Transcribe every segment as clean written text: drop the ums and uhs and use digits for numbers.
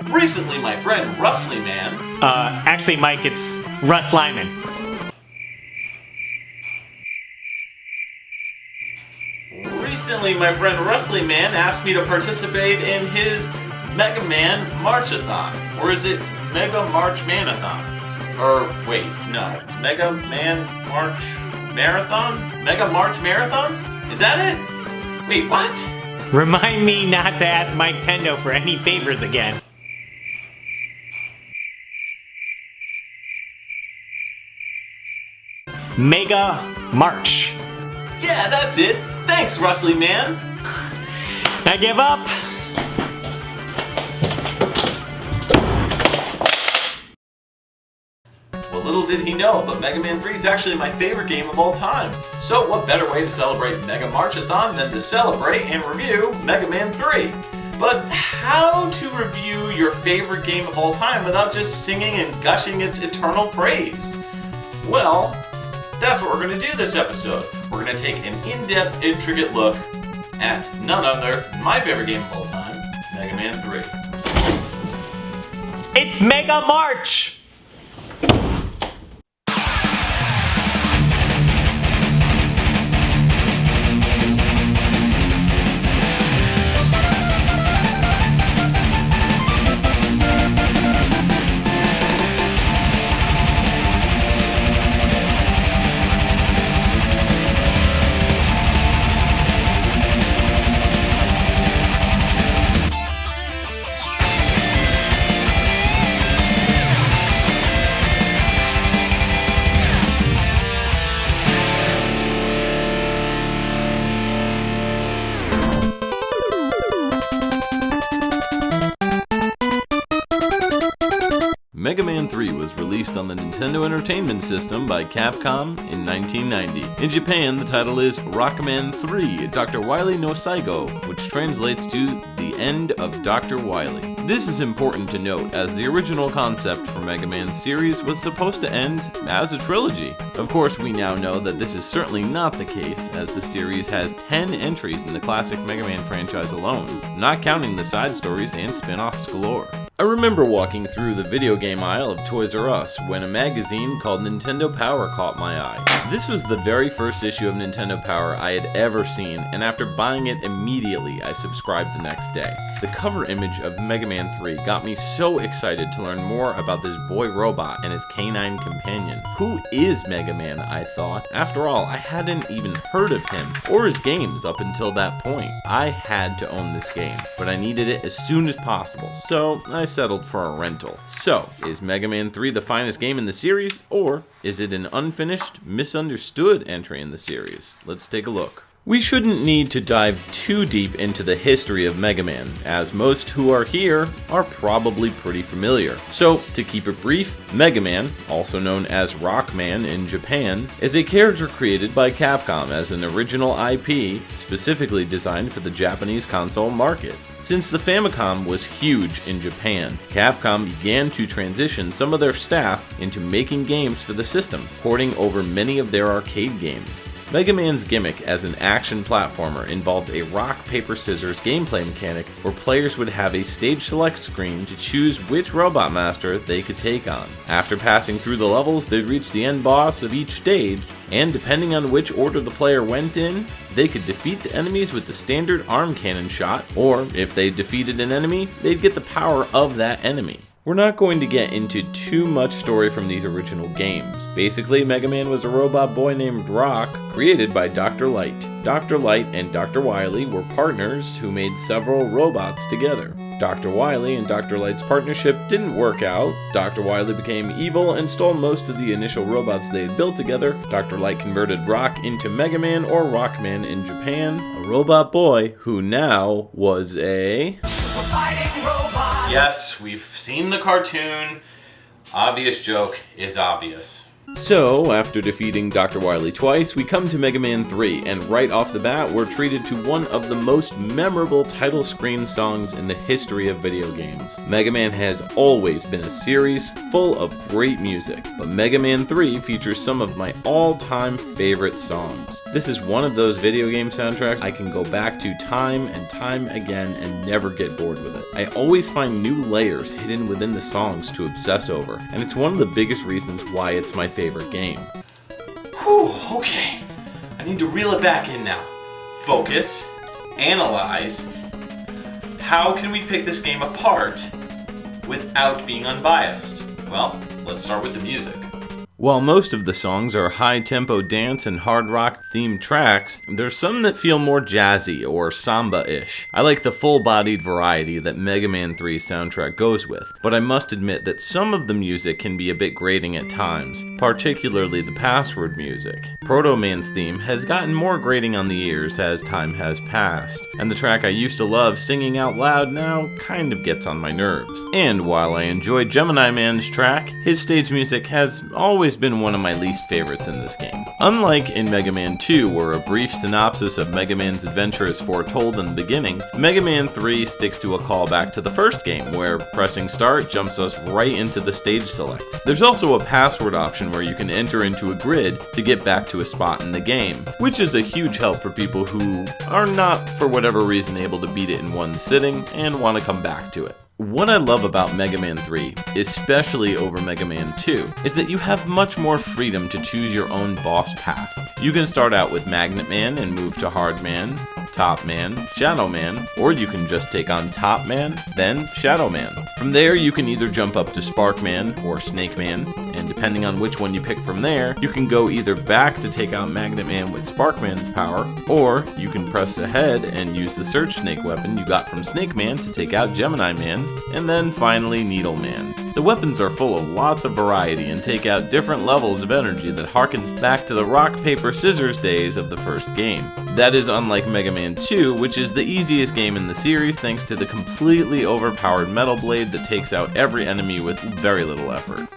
Recently, my friend Russlyman. Actually, Mike, it's Russ Lyman. Recently, my friend Russlyman asked me to participate in his Megaman Marchathon. Or is it Mega March Manathon? Or, wait, no. Mega Man March Marathon? Mega March Marathon? Is that it? Wait, what? Remind me not to ask Mike Tendo for any favors again. Mega March. Yeah, that's it. Thanks, Russlyman. I give up. Well, little did he know, but Mega Man 3 is actually my favorite game of all time. So what better way to celebrate Mega Marchathon than to celebrate and review Mega Man 3? But how to review your favorite game of all time without just singing and gushing its eternal praise? Well, that's what we're going to do this episode. We're going to take an in-depth, intricate look at none other than my favorite game of all time, Mega Man 3. It's Mega March! Mega Man 3 was released on the Nintendo Entertainment System by Capcom in 1990. In Japan, the title is Rockman 3, Dr. Wily no Saigo, which translates to The End of Dr. Wily. This is important to note, as the original concept for Mega Man's series was supposed to end as a trilogy. Of course, we now know that this is certainly not the case, as the series has 10 entries in the classic Mega Man franchise alone, not counting the side stories and spin-offs galore. I remember walking through the video game aisle of Toys R Us when a magazine called Nintendo Power caught my eye. This was the very first issue of Nintendo Power I had ever seen, and after buying it immediately, I subscribed the next day. The cover image of Mega Man 3 got me so excited to learn more about this boy robot and his canine companion. Who is Mega Man, I thought? After all, I hadn't even heard of him or his games up until that point. I had to own this game, but I needed it as soon as possible, so I settled for a rental. So, is Mega Man 3 the finest game in the series, or is it an unfinished, misunderstood entry in the series? Let's take a look. We shouldn't need to dive too deep into the history of Mega Man, as most who are here are probably pretty familiar. So, to keep it brief, Mega Man, also known as Rockman in Japan, is a character created by Capcom as an original IP specifically designed for the Japanese console market. Since the Famicom was huge in Japan, Capcom began to transition some of their staff into making games for the system, porting over many of their arcade games. Mega Man's gimmick as an action platformer involved a rock, paper, scissors gameplay mechanic where players would have a stage select screen to choose which robot master they could take on. After passing through the levels, they'd reach the end boss of each stage, and depending on which order the player went in, they could defeat the enemies with the standard arm cannon shot, or if they defeated an enemy, they'd get the power of that enemy. We're not going to get into too much story from these original games. Basically, Mega Man was a robot boy named Rock, created by Dr. Light. Dr. Light and Dr. Wily were partners who made several robots together. Dr. Wily and Dr. Light's partnership didn't work out. Dr. Wily became evil and stole most of the initial robots they had built together. Dr. Light converted Rock into Mega Man, or Rockman in Japan, a robot boy who now was a fighting robot. Yes, we've seen the cartoon. Obvious joke is obvious. So, after defeating Dr. Wily twice, we come to Mega Man 3, and right off the bat, we're treated to one of the most memorable title screen songs in the history of video games. Mega Man has always been a series full of great music, but Mega Man 3 features some of my all-time favorite songs. This is one of those video game soundtracks I can go back to time and time again and never get bored with it. I always find new layers hidden within the songs to obsess over, and it's one of the biggest reasons why it's my favorite game. Whew, okay. I need to reel it back in now. Focus, analyze. How can we pick this game apart without being unbiased? Well, let's start with the music. While most of the songs are high-tempo dance and hard rock themed tracks, there's some that feel more jazzy or samba-ish. I like the full-bodied variety that Mega Man 3's soundtrack goes with, but I must admit that some of the music can be a bit grating at times, particularly the password music. Proto Man's theme has gotten more grating on the ears as time has passed, and the track I used to love singing out loud now kind of gets on my nerves. And while I enjoy Gemini Man's track, his stage music has always been one of my least favorites in this game. Unlike in Mega Man 2, where a brief synopsis of Mega Man's adventure is foretold in the beginning, Mega Man 3 sticks to a callback to the first game, where pressing start jumps us right into the stage select. There's also a password option where you can enter into a grid to get back to a spot in the game, which is a huge help for people who are not, for whatever reason, able to beat it in one sitting and want to come back to it. What I love about Mega Man 3, especially over Mega Man 2, is that you have much more freedom to choose your own boss path. You can start out with Magnet Man and move to Hard Man, Top Man, Shadow Man, or you can just take on Top Man, then Shadow Man. From there, you can either jump up to Spark Man or Snake Man, and depending on which one you pick from there, you can go either back to take out Magnet Man with Spark Man's power, or you can press ahead and use the Search Snake weapon you got from Snake Man to take out Gemini Man, and then finally Needle Man. The weapons are full of lots of variety and take out different levels of energy that harkens back to the rock, paper, scissors days of the first game. That is unlike Mega Man 2, which is the easiest game in the series thanks to the completely overpowered Metal Blade that takes out every enemy with very little effort.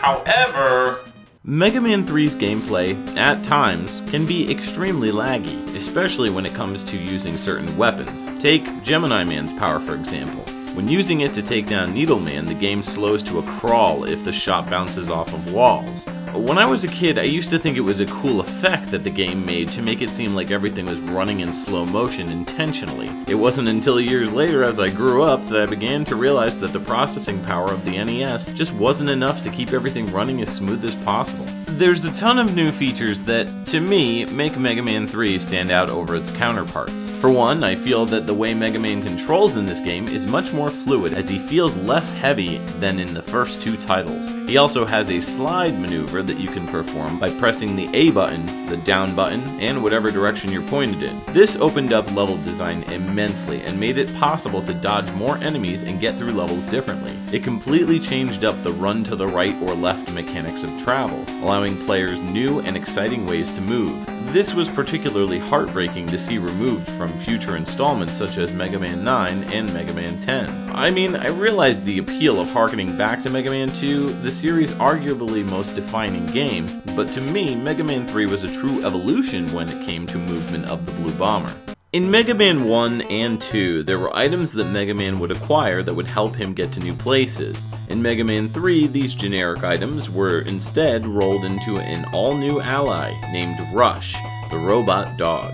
However, Mega Man 3's gameplay, at times, can be extremely laggy, especially when it comes to using certain weapons. Take Gemini Man's power for example. When using it to take down Needle Man, the game slows to a crawl if the shot bounces off of walls. When I was a kid, I used to think it was a cool effect that the game made to make it seem like everything was running in slow motion intentionally. It wasn't until years later as I grew up that I began to realize that the processing power of the NES just wasn't enough to keep everything running as smooth as possible. There's a ton of new features that, to me, make Mega Man 3 stand out over its counterparts. For one, I feel that the way Mega Man controls in this game is much more fluid as he feels less heavy than in the first two titles. He also has a slide maneuver that you can perform by pressing the A button, the down button, and whatever direction you're pointed in. This opened up level design immensely and made it possible to dodge more enemies and get through levels differently. It completely changed up the run to the right or left mechanics of travel, allowing players new and exciting ways to move. This was particularly heartbreaking to see removed from future installments such as Mega Man 9 and Mega Man 10. I mean, I realized the appeal of harkening back to Mega Man 2, the series' arguably most defining game, but to me, Mega Man 3 was a true evolution when it came to movement of the Blue Bomber. In Mega Man 1 and 2, there were items that Mega Man would acquire that would help him get to new places. In Mega Man 3, these generic items were instead rolled into an all-new ally named Rush, the robot dog.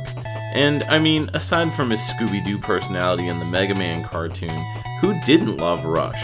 And I mean, aside from his Scooby-Doo personality in the Mega Man cartoon, who didn't love Rush?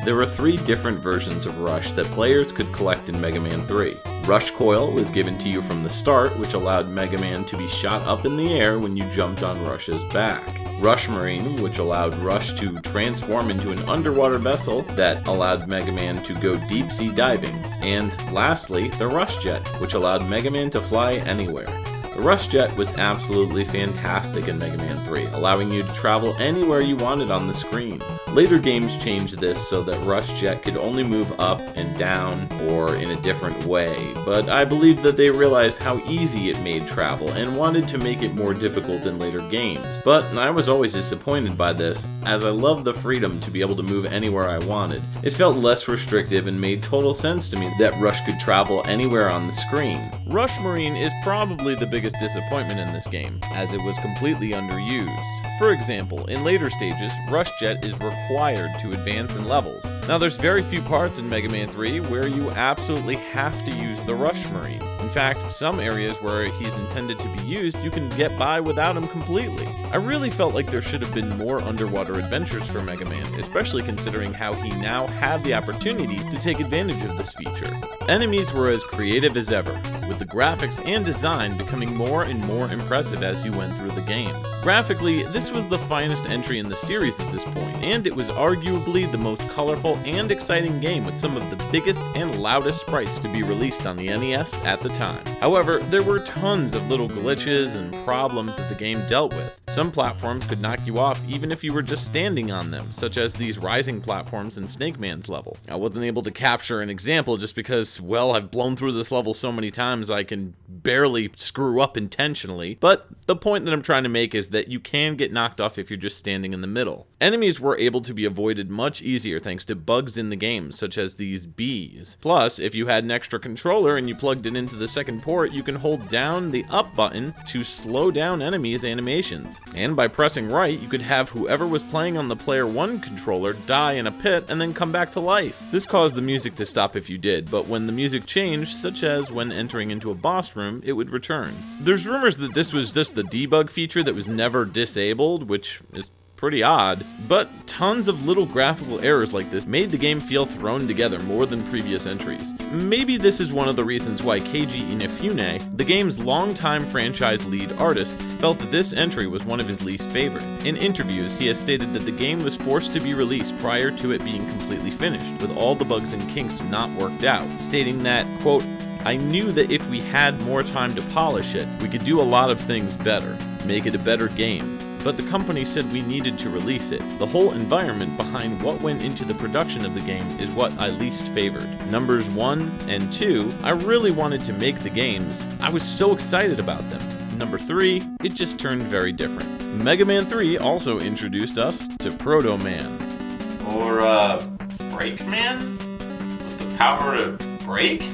There were 3 different versions of Rush that players could collect in Mega Man 3. Rush Coil was given to you from the start, which allowed Mega Man to be shot up in the air when you jumped on Rush's back. Rush Marine, which allowed Rush to transform into an underwater vessel that allowed Mega Man to go deep-sea diving. And lastly, the Rush Jet, which allowed Mega Man to fly anywhere. The Rush Jet was absolutely fantastic in Mega Man 3, allowing you to travel anywhere you wanted on the screen. Later games changed this so that Rush Jet could only move up and down or in a different way, but I believe that they realized how easy it made travel and wanted to make it more difficult in later games. But I was always disappointed by this, as I loved the freedom to be able to move anywhere I wanted. It felt less restrictive and made total sense to me that Rush could travel anywhere on the screen. Rush Marine is probably the biggest disappointment in this game, as it was completely underused. For example, in later stages, Rush Jet is required to advance in levels. Now there's very few parts in Mega Man 3 where you absolutely have to use the Rush Marine. In fact, some areas where he's intended to be used, you can get by without him completely. I really felt like there should have been more underwater adventures for Mega Man, especially considering how he now had the opportunity to take advantage of this feature. Enemies were as creative as ever, with the graphics and design becoming more and more impressive as you went through the game. Graphically, this was the finest entry in the series at this point, and it was arguably the most colorful and exciting game with some of the biggest and loudest sprites to be released on the NES at the time. However, there were tons of little glitches and problems that the game dealt with. Some platforms could knock you off even if you were just standing on them, such as these rising platforms in Snake Man's level. I wasn't able to capture an example just because, well, I've blown through this level so many times I can barely screw up intentionally, but the point that I'm trying to make is that you can get knocked off if you're just standing in the middle. Enemies were able to be avoided much easier thanks to bugs in the game, such as these bees. Plus, if you had an extra controller and you plugged it into the second port, you can hold down the up button to slow down enemies' animations. And by pressing right, you could have whoever was playing on the Player 1 controller die in a pit and then come back to life. This caused the music to stop if you did, but when the music changed, such as when entering into a boss room, it would return. There's rumors that this was just the debug feature that was never disabled, which is pretty odd, but tons of little graphical errors like this made the game feel thrown together more than previous entries. Maybe this is one of the reasons why Keiji Inafune, the game's longtime franchise lead artist, felt that this entry was one of his least favorite. In interviews, he has stated that the game was forced to be released prior to it being completely finished, with all the bugs and kinks not worked out, stating that, quote, "I knew that if we had more time to polish it, we could do a lot of things better, make it a better game. But the company said we needed to release it. The whole environment behind what went into the production of the game is what I least favored. Numbers 1 and 2, I really wanted to make the games. I was so excited about them. Number 3, it just turned very different." Mega Man 3 also introduced us to Proto Man. Or, Break Man? With the power to break?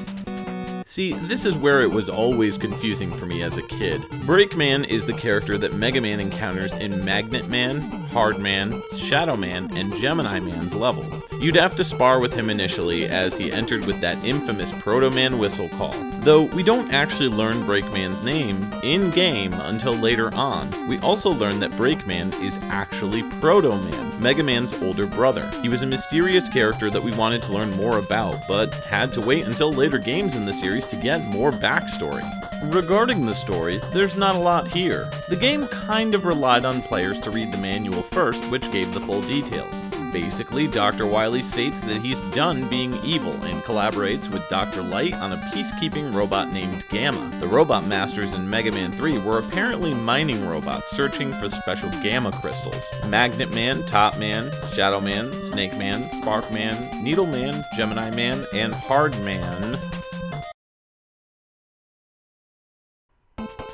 See, this is where it was always confusing for me as a kid. Breakman is the character that Mega Man encounters in Magnet Man, Hard Man, Shadow Man, and Gemini Man's levels. You'd have to spar with him initially as he entered with that infamous Proto Man whistle call. Though we don't actually learn Breakman's name in-game until later on, we also learn that Breakman is actually Proto Man, Mega Man's older brother. He was a mysterious character that we wanted to learn more about, but had to wait until later games in the series to get more backstory. Regarding the story, there's not a lot here. The game kind of relied on players to read the manual first, which gave the full details. Basically, Dr. Wily states that he's done being evil and collaborates with Dr. Light on a peacekeeping robot named Gamma. The robot masters in Mega Man 3 were apparently mining robots searching for special Gamma crystals. Magnet Man, Top Man, Shadow Man, Snake Man, Spark Man, Needle Man, Gemini Man, and Hard Man.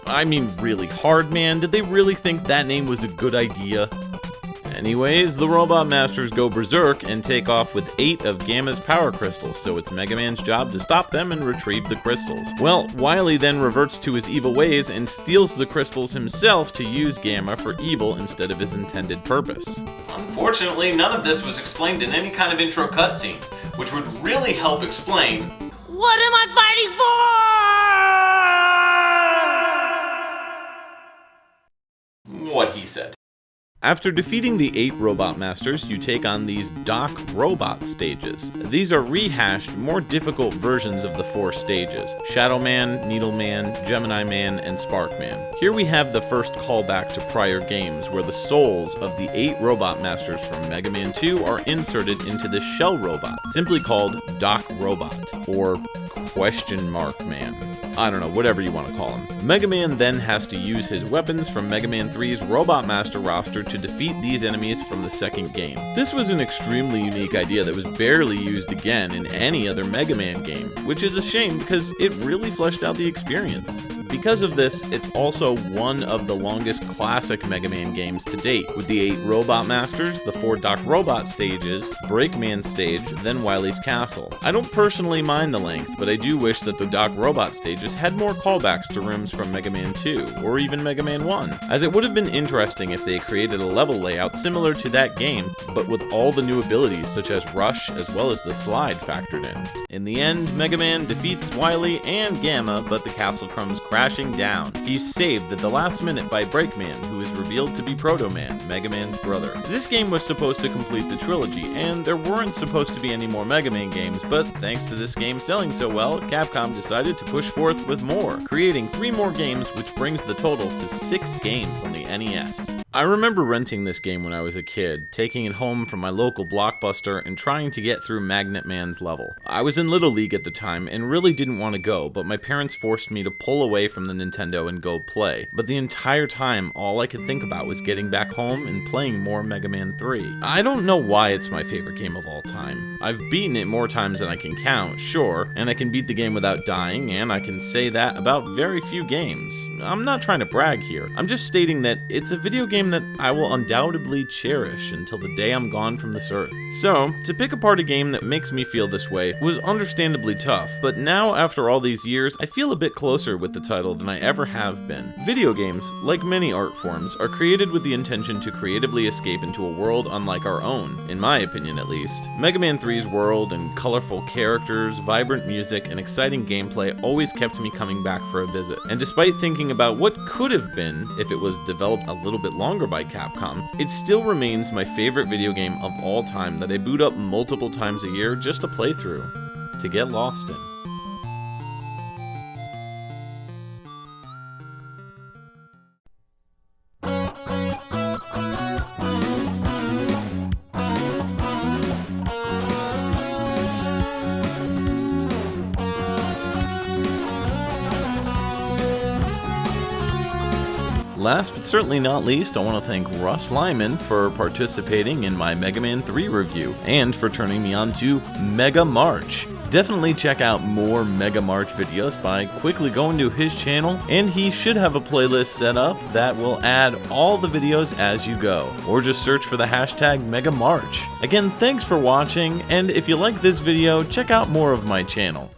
I mean, really, Hard Man? Did they really think that name was a good idea? Anyways, the Robot Masters go berserk and take off with 8 of Gamma's power crystals, so it's Mega Man's job to stop them and retrieve the crystals. Well, Wily then reverts to his evil ways and steals the crystals himself to use Gamma for evil instead of his intended purpose. Unfortunately, none of this was explained in any kind of intro cutscene, which would really help explain What am I fighting for? what he said. After defeating the 8 Robot Masters, you take on these Doc Robot stages. These are rehashed, more difficult versions of the 4 stages: Shadow Man, Needle Man, Gemini Man, and Spark Man. Here we have the first callback to prior games, where the souls of the 8 Robot Masters from Mega Man 2 are inserted into the Shell Robot, simply called Doc Robot, or Question Mark Man. I don't know, whatever you want to call him. Megaman then has to use his weapons from Mega Man 3's Robot Master roster to defeat these enemies from the second game. This was an extremely unique idea that was barely used again in any other Mega Man game, which is a shame because it really fleshed out the experience. Because of this, it's also one of the longest classic Mega Man games to date, with the 8 Robot Masters, the 4 Doc Robot stages, Breakman stage, then Wily's Castle. I don't personally mind the length, but I do wish that the Doc Robot stages had more callbacks to rooms from Mega Man 2, or even Mega Man 1, as it would have been interesting if they created a level layout similar to that game, but with all the new abilities such as Rush as well as the Slide factored in. In the end, Mega Man defeats Wily and Gamma, but the castle comes crashing down. He's saved at the last minute by Breakman, who is revealed to be Proto Man, Mega Man's brother. This game was supposed to complete the trilogy, and there weren't supposed to be any more Mega Man games, but thanks to this game selling so well, Capcom decided to push forth with more, creating 3 more games, which brings the total to 6 games on the NES. I remember renting this game when I was a kid, taking it home from my local Blockbuster and trying to get through Magnet Man's level. I was in Little League at the time and really didn't want to go, but my parents forced me to pull away from the Nintendo and go play. But the entire time, all I could think about was getting back home and playing more Mega Man 3. I don't know why it's my favorite game of all time. I've beaten it more times than I can count, sure, and I can beat the game without dying, and I can say that about very few games. I'm not trying to brag here. I'm just stating that it's a video game that I will undoubtedly cherish until the day I'm gone from this earth. So, to pick apart a game that makes me feel this way was understandably tough, but now after all these years, I feel a bit closer with the title than I ever have been. Video games, like many art forms, are created with the intention to creatively escape into a world unlike our own, in my opinion at least. Mega Man 3's world and colorful characters, vibrant music, and exciting gameplay always kept me coming back for a visit. And despite thinking about what could have been if it was developed a little bit longer by Capcom, it still remains my favorite video game of all time that I boot up multiple times a year just to play through, to get lost in. Last but certainly not least, I want to thank Russ Lyman for participating in my Mega Man 3 review, and for turning me on to Mega March. Definitely check out more Mega March videos by quickly going to his channel, and he should have a playlist set up that will add all the videos as you go, or just search for the hashtag Mega March. Again, thanks for watching, and if you like this video, check out more of my channel.